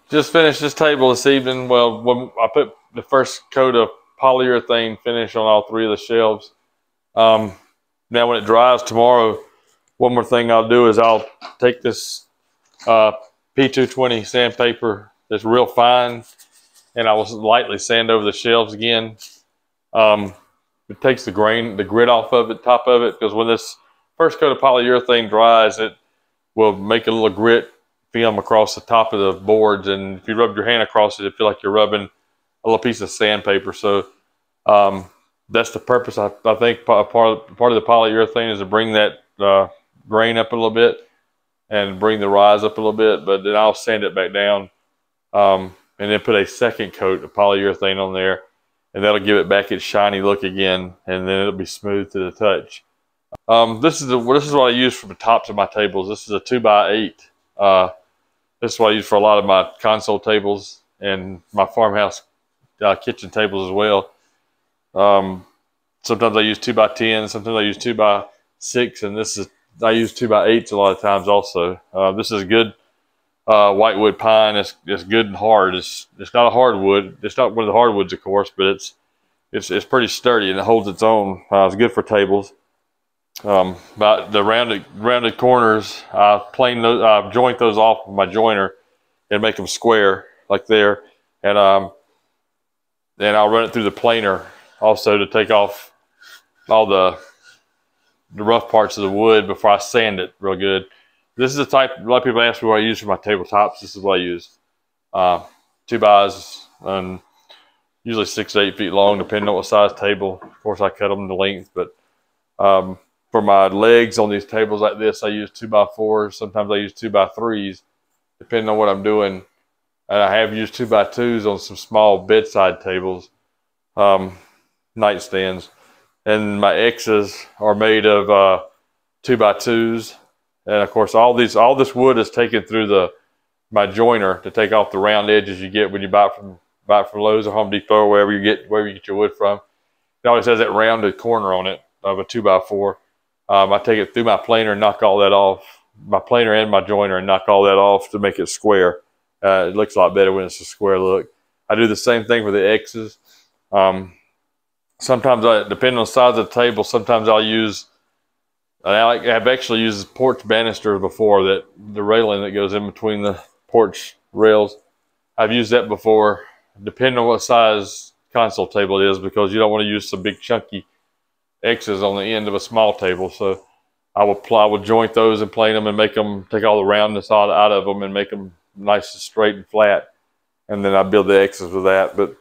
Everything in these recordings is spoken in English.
Just finished this table this evening. Well, when I put the first coat of polyurethane finish on all three of the shelves. Um, Now when it dries tomorrow, one more thing I'll do is I'll take this P220 sandpaper that's real fine, and I will lightly sand over the shelves again. It takes the grit off of it, top of it, because when this first coat of polyurethane dries, it will make a little grit film across the top of the boards, and if you rub your hand across it, it feels like you're rubbing a little piece of sandpaper. So that's the purpose. I think part of the polyurethane is to bring that grain up a little bit and bring the rise up a little bit, but then I'll sand it back down and then put a second coat of polyurethane on there, and that'll give it back its shiny look again, and then it'll be smooth to the touch. This is what I use for the tops of my tables. This is a 2x8. This is what I use for a lot of my console tables and my farmhouse kitchen tables as well. Sometimes I use 2x10, sometimes I use 2x6, and I use 2x8s a lot of times also. This is good whitewood pine. It's good and hard. It's not a hardwood. It's not one of the hardwoods, of course, but it's pretty sturdy and it holds its own. It's good for tables. But the rounded corners, I joint those off with my joiner and make them square like there, and then I'll run it through the planer also to take off all the rough parts of the wood before I sand it real good. This is the type, a lot of people ask me what I use for my tabletops. This is what I use. 2x, and usually 6 to 8 feet long, depending on what size table. Of course, I cut them to length, but for my legs on these tables like this, I use 2x4s. Sometimes I use 2x3s, depending on what I'm doing. And I have used 2x2s on some small bedside tables, nightstands. And my X's are made of 2x2s. And of course, all this wood is taken through my joiner to take off the round edges you get when you buy it from Lowe's or Home Depot or wherever you get your wood from. It always has that rounded corner on it of a 2x4. I take it through my planer and knock all that off, my planer and my joiner, and knock all that off to make it square. It looks a lot better when it's a square look. I do the same thing with the X's. Sometimes, depending on the size of the table, sometimes I'll use, I've actually used porch banisters before, that the railing that goes in between the porch rails. I've used that before, depending on what size console table it is, because you don't want to use some big chunky X's on the end of a small table. So I will joint those and plane them and make them, take all the roundness out of them and make them nice and straight and flat. And then I build the X's with that. But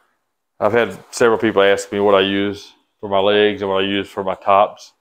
I've had several people ask me what I use for my legs and what I use for my tops.